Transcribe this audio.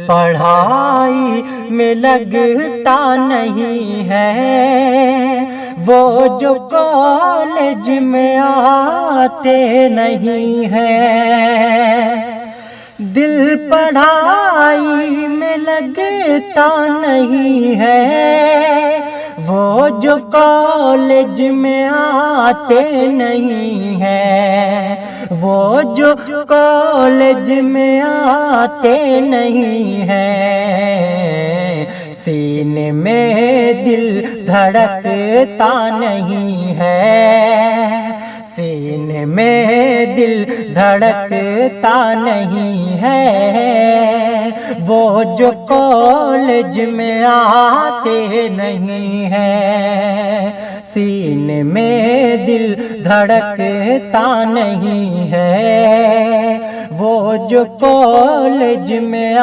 پڑھائی میں لگتا نہیں ہے، وہ جو کالج میں آتے نہیں ہیں۔ دل پڑھائی میں لگتا نہیں ہے، وہ جو کالج میں آتے نہیں ہیں، وہ جو کالج میں آتے نہیں ہیں۔ سینے میں دل دھڑکتا نہیں ہے، سینے میں دل دھڑکتا نہیں ہے، وہ جو کالج میں آتے نہیں ہیں۔ سینے میں دل دھڑکتا نہیں ہے، وہ جو کالج میں